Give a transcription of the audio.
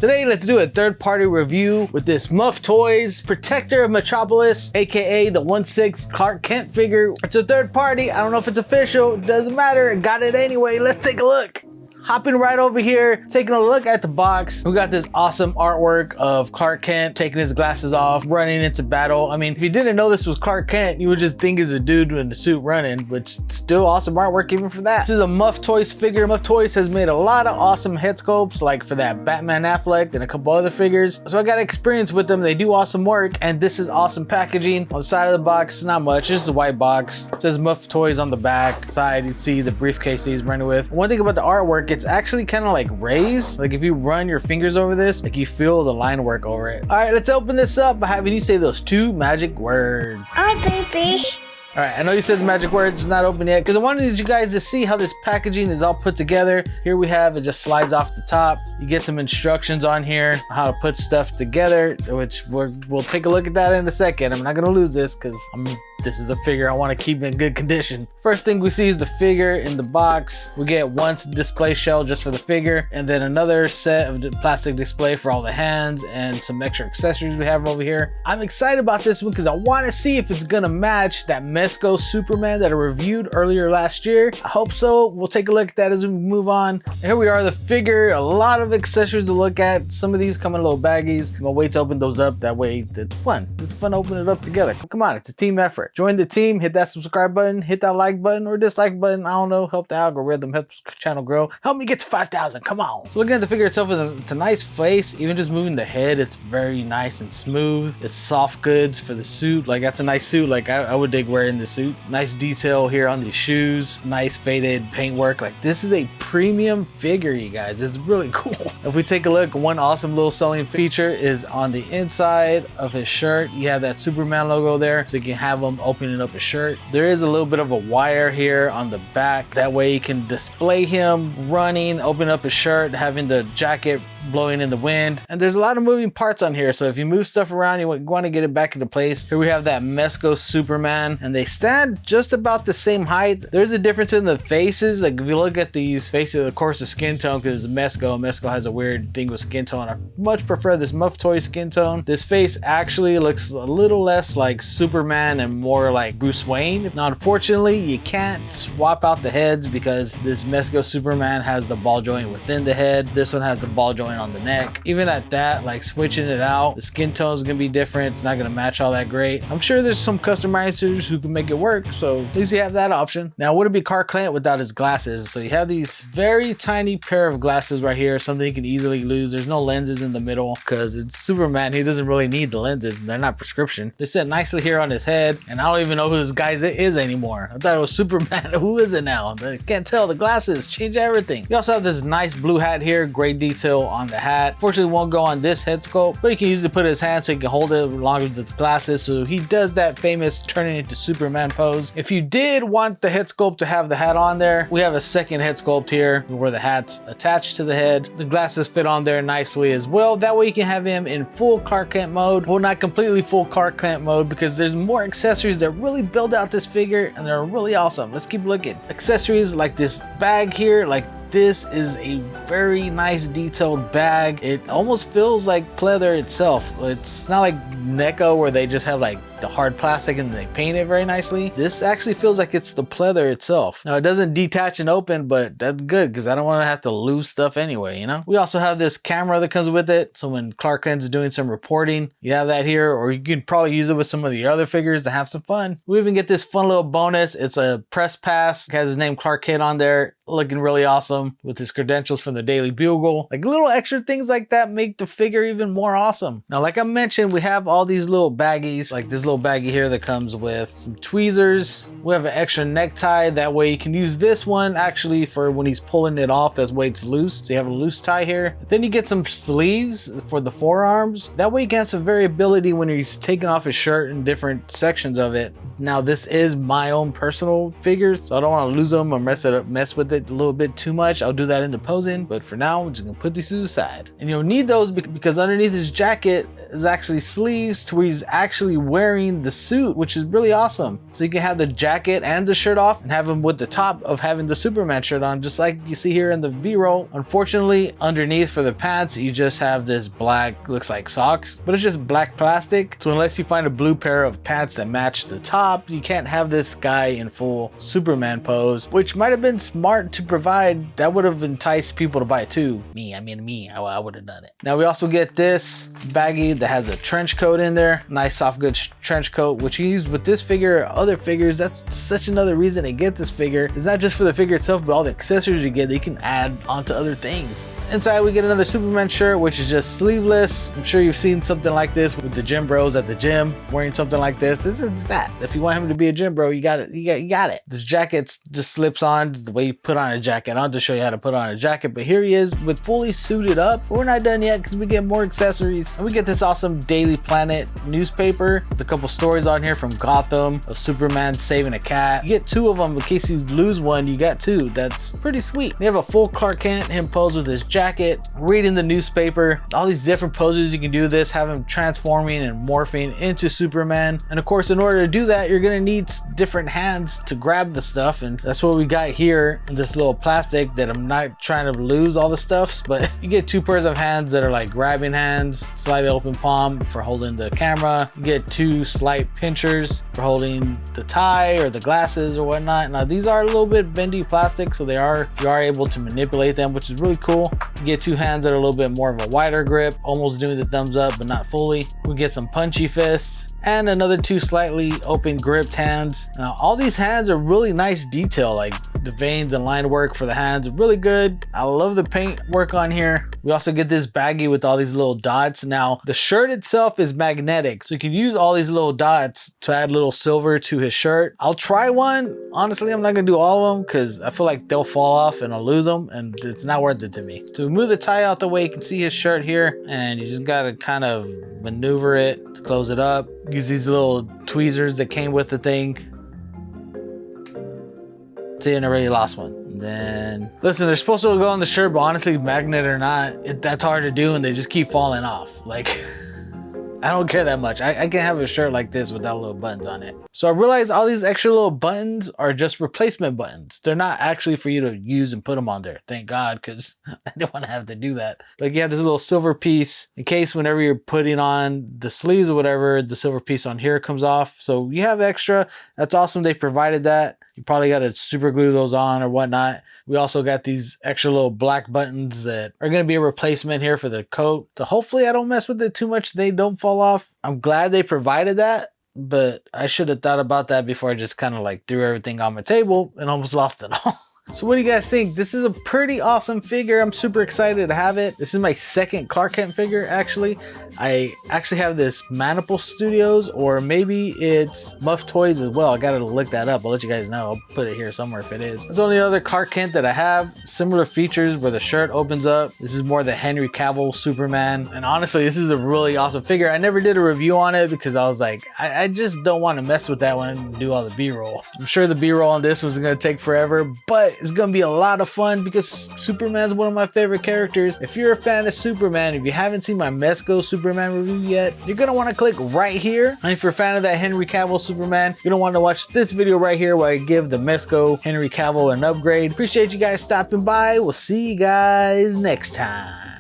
Today, let's do a third-party review with this Muff Toys Protector of Metropolis, aka the 1/6 Clark Kent figure. It's a third party. I don't know if it's official. It doesn't matter. I got it anyway. Let's take a look. Hopping right over here, taking a look at the box. We got this awesome artwork of Clark Kent taking his glasses off, running into battle. I mean, if you didn't know this was Clark Kent, you would just think he's a dude in the suit running, but still awesome artwork even for that. This is a Muff Toys figure. Muff Toys has made a lot of awesome head sculpts, like for that Batman Affleck and a couple other figures. So I got experience with them. They do awesome work, and this is awesome packaging. On the side of the box, not much, just a white box. It says Muff Toys on the back side. You see the briefcase he's running with. One thing about the artwork, it's actually kind of like raised. Like if you run your fingers over this, like you feel the line work over it. All right, let's open this up by having you say those two magic words. Oh, baby. All right, I know you said the magic words, it's not open yet because I wanted you guys to see how this packaging is all put together. Here we have, it just slides off the top. You get some instructions on here, how to put stuff together, which we'll take a look at that in a second. I'm not gonna lose this because this is a figure I want to keep in good condition. First thing we see is the figure in the box. We get one display shell just for the figure, and then another set of plastic display for all the hands and some extra accessories we have over here. I'm excited about this one because I want to see if it's gonna match that Mezco Superman that I reviewed earlier last year. I hope so. We'll take a look at that as we move on. And here we are, the figure. A lot of accessories to look at. Some of these come in little baggies. I'm gonna wait to open those up. That way it's fun. It's fun to open it up together. Come on, it's a team effort. Join the team, hit that subscribe button, hit that like button or dislike button. I don't know, help the algorithm, help the channel grow. Help me get to 5,000, come on. So looking at the figure itself, it's a nice face. Even just moving the head, it's very nice and smooth. It's soft goods for the suit. Like that's a nice suit. Like I would dig wearing the suit. Nice detail here on the shoes. Nice faded paintwork. Like this is a premium figure, you guys. It's really cool. If we take a look, one awesome little selling feature is on the inside of his shirt. You have that Superman logo there, so you can have him opening up his shirt. There is a little bit of a wire here on the back. That way you can display him running, open up his shirt, having the jacket blowing in the wind. And there's a lot of moving parts on here, so if you move stuff around, you want to get it back into place. Here we have that Mezco Superman, and they stand just about the same height. There's a difference in the faces. Like if you look at these faces, of course the skin tone, because Mezco has a weird thing with skin tone. I much prefer this Muff Toy skin tone. This face actually looks a little less like Superman and more like Bruce Wayne. Now unfortunately you can't swap out the heads because this Mezco Superman has the ball joint within the head. This one has the ball joint on the neck. Even at that, like switching it out, the skin tone is gonna be different. It's not gonna match all that great. I'm sure there's some customizers who can make it work, so at least you have that option. Now would it be Clark Kent without his glasses? So you have these very tiny pair of glasses right here, something you can easily lose. There's no lenses in the middle because it's Superman. He doesn't really need the lenses. They're not prescription. They sit nicely here on his head, and I don't even know who this guy is anymore. I thought it was Superman. Who is it now? I can't tell. The glasses change everything. You also have this nice blue hat here. Great detail on the hat. Fortunately, it won't go on this head sculpt, but you can use it to put his hand so he can hold it along with his glasses. So he does that famous turning into Superman pose. If you did want the head sculpt to have the hat on there, we have a second head sculpt here where the hat's attached to the head. The glasses fit on there nicely as well. That way you can have him in full Clark Kent mode. Well, not completely full Clark Kent mode because there's more accessories that really build out this figure and they're really awesome. Let's keep looking. Accessories like this bag here, like this is a very nice detailed bag. It almost feels like pleather itself. It's not like NECA where they just have like the hard plastic and they paint it very nicely. This actually feels like it's the pleather itself. Now it doesn't detach and open, but that's good because I don't want to have to lose stuff anyway, you know? We also have this camera that comes with it. So when Clark Kent's doing some reporting, you have that here, or you can probably use it with some of the other figures to have some fun. We even get this fun little bonus. It's a press pass. It has his name Clark Kent on there, looking really awesome with his credentials from the Daily Bugle. Like little extra things like that make the figure even more awesome. Now, like I mentioned, we have all these little baggies, like this little baggie here that comes with some tweezers. We have an extra necktie. That way you can use this one actually for when he's pulling it off. That's way it's loose. So you have a loose tie here. Then you get some sleeves for the forearms. That way you can have some variability when he's taking off his shirt in different sections of it. Now this is my own personal figure, so I don't want to lose them or mess with it a little bit too much. I'll do that in the posing, but for now I'm just gonna put these to the side. And you'll need those because underneath his jacket is actually sleeves to where he's actually wearing the suit, which is really awesome. So you can have the jacket and the shirt off and have him with the top of having the Superman shirt on, just like you see here in the B-roll. Unfortunately, underneath for the pants, you just have this black, looks like socks, but it's just black plastic. So unless you find a blue pair of pants that match the top, you can't have this guy in full Superman pose, which might have been smart to provide. That would have enticed people to buy it too. I would have done it. Now we also get this baggie that has a trench coat in there. Nice soft good trench coat, which you use with this figure or other figures. That's such another reason to get this figure. It's not just for the figure itself, but all the accessories you get that you can add onto other things. Inside we get another Superman shirt, which is just sleeveless. I'm sure you've seen something like this with the gym bros at the gym wearing something like this. This is that. If you want him to be a gym bro, you got it. You got it. This jacket just slips on the way you put on a jacket. I'll just show you how to put on a jacket, but here he is with fully suited up. But we're not done yet because we get more accessories, and we get this awesome Daily Planet newspaper with a couple stories on here from Gotham of Superman saving a cat. You get two of them in case you lose one. You got two. That's pretty sweet. We have a full Clark Kent, him posed with his jacket, reading the newspaper. All these different poses you can do this, have him transforming and morphing into Superman. And of course, in order to do that, you're gonna need different hands to grab the stuff, and that's what we got here in this little plastic that I'm not trying to lose all the stuffs, but you get two pairs of hands that are like grabbing hands, slightly open palm for holding the camera. You get two slight pinchers for holding the tie or the glasses or whatnot. Now these are a little bit bendy plastic, so you are able to manipulate them, which is really cool. You get two hands that are a little bit more of a wider grip, almost doing the thumbs up but not fully. We get some punchy fists and another two slightly open gripped hands. Now all these hands are really nice detail, like the veins and line work for the hands, really good. I love the paint work on here. We also get this baggie with all these little dots. Now the shirt itself is magnetic, so you can use all these little dots to add little silver to his shirt. I'll try one. Honestly, I'm not gonna do all of them because I feel like they'll fall off and I'll lose them, and it's not worth it to me. To move the tie out the way, you can see his shirt here, and you just gotta kind of maneuver it to close it up. Use these little tweezers that came with the thing. See, and I already lost one. And then, listen, they're supposed to go on the shirt, but honestly, magnet or not, that's hard to do, and they just keep falling off. Like, I don't care that much. I can have a shirt like this without little buttons on it. So I realized all these extra little buttons are just replacement buttons. They're not actually for you to use and put them on there. Thank God, because I didn't want to have to do that. Like you have this little silver piece in case whenever you're putting on the sleeves or whatever, the silver piece on here comes off. So you have extra. That's awesome. They provided that. You probably got to super glue those on or whatnot. We also got these extra little black buttons that are going to be a replacement here for the coat. So hopefully I don't mess with it too much. They don't fall off. I'm glad they provided that, but I should have thought about that before I just kind of like threw everything on my table and almost lost it all. So what do you guys think? This is a pretty awesome figure. I'm super excited to have it. This is my second Clark Kent figure, actually. I actually have this Maniple Studios, or maybe it's Muff Toys as well. I gotta look that up. I'll let you guys know. I'll put it here somewhere if it is. It's the only other Clark Kent that I have. Similar features where the shirt opens up. This is more the Henry Cavill Superman. And honestly, this is a really awesome figure. I never did a review on it because I was like, I just don't want to mess with that one and do all the B-roll. I'm sure the B-roll on this one's gonna take forever, but it's gonna be a lot of fun because Superman's one of my favorite characters. If you're a fan of Superman, if you haven't seen my Mezco Superman review yet, you're gonna want to click right here. And if you're a fan of that Henry Cavill Superman, you're gonna want to watch this video right here where I give the Mezco Henry Cavill an upgrade. Appreciate you guys stopping by. We'll see you guys next time.